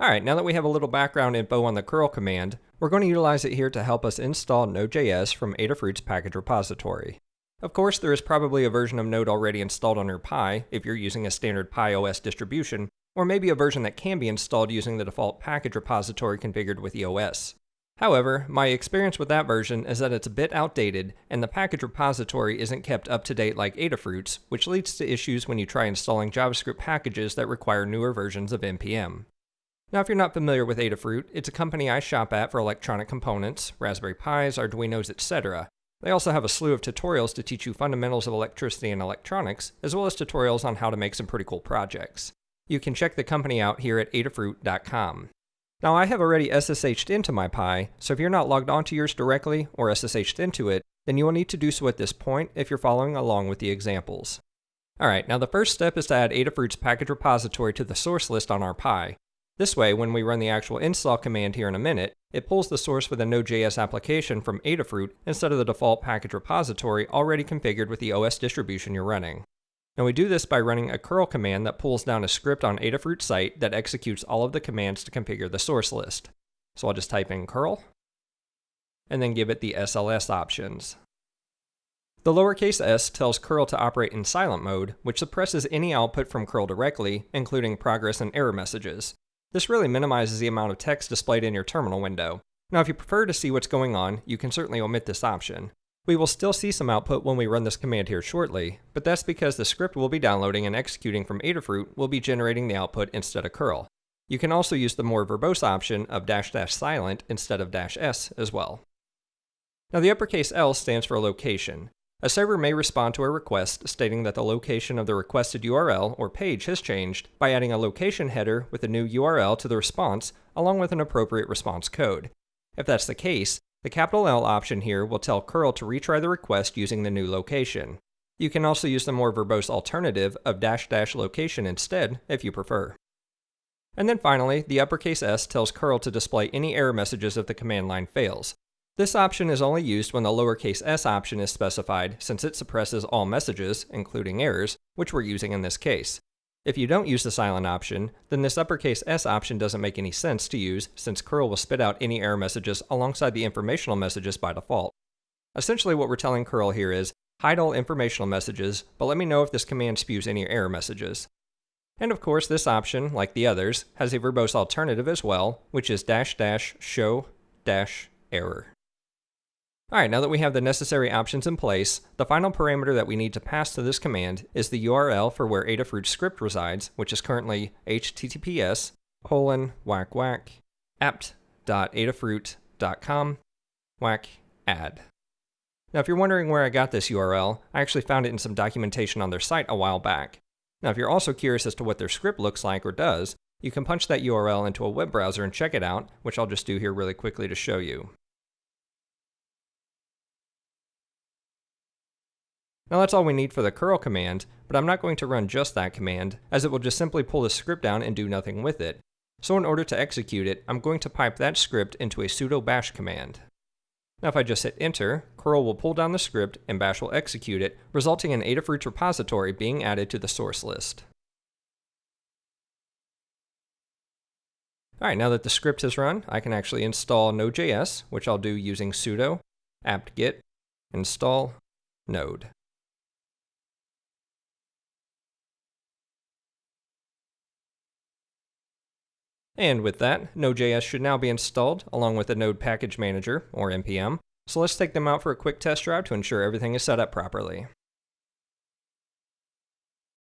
Alright, now that we have a little background info on the curl command, we're going to utilize it here to help us install Node.js from Adafruit's package repository. Of course, there is probably a version of Node already installed on your Pi if you're using a standard Pi OS distribution, or maybe a version that can be installed using the default package repository configured with EOS. However, my experience with that version is that it's a bit outdated, and the package repository isn't kept up to date like Adafruit's, which leads to issues when you try installing JavaScript packages that require newer versions of NPM. Now, if you're not familiar with Adafruit, it's a company I shop at for electronic components, Raspberry Pis, Arduinos, etc. They also have a slew of tutorials to teach you fundamentals of electricity and electronics, as well as tutorials on how to make some pretty cool projects. You can check the company out here at adafruit.com. Now, I have already SSH'd into my Pi, so if you're not logged onto yours directly or SSH'd into it, then you will need to do so at this point if you're following along with the examples. Alright, now the first step is to add Adafruit's package repository to the source list on our Pi. This way, when we run the actual install command here in a minute, it pulls the source for the Node.js application from Adafruit instead of the default package repository already configured with the OS distribution you're running. Now we do this by running a curl command that pulls down a script on Adafruit's site that executes all of the commands to configure the source list. So I'll just type in curl, and then give it the SLS options. The lowercase s tells curl to operate in silent mode, which suppresses any output from curl directly, including progress and error messages. This really minimizes the amount of text displayed in your terminal window. Now, if you prefer to see what's going on, you can certainly omit this option. We will still see some output when we run this command here shortly, but that's because the script we'll be downloading and executing from Adafruit will be generating the output instead of curl. You can also use the more verbose option of --silent instead of -s as well. Now, the uppercase L stands for location. A server may respond to a request stating that the location of the requested URL or page has changed by adding a location header with a new URL to the response along with an appropriate response code. If that's the case, the capital L option here will tell curl to retry the request using the new location. You can also use the more verbose alternative of --location instead if you prefer. And then finally, the uppercase S tells curl to display any error messages if the command line fails. This option is only used when the lowercase s option is specified, since it suppresses all messages, including errors, which we're using in this case. If you don't use the silent option, then this uppercase s option doesn't make any sense to use, since curl will spit out any error messages alongside the informational messages by default. Essentially what we're telling curl here is, hide all informational messages, but let me know if this command spews any error messages. And of course, this option, like the others, has a verbose alternative as well, which is --show-error. Alright, now that we have the necessary options in place, the final parameter that we need to pass to this command is the URL for where Adafruit's script resides, which is currently https://apt.adafruit.com/add. Now if you're wondering where I got this URL, I actually found it in some documentation on their site a while back. Now if you're also curious as to what their script looks like or does, you can punch that URL into a web browser and check it out, which I'll just do here really quickly to show you. Now that's all we need for the curl command, but I'm not going to run just that command, as it will just simply pull the script down and do nothing with it. So in order to execute it, I'm going to pipe that script into a sudo bash command. Now if I just hit enter, curl will pull down the script and bash will execute it, resulting in Adafruit's repository being added to the source list. Alright, now that the script has run, I can actually install Node.js, which I'll do using sudo apt-get install node. And with that, Node.js should now be installed along with the Node Package Manager, or NPM. So let's take them out for a quick test drive to ensure everything is set up properly.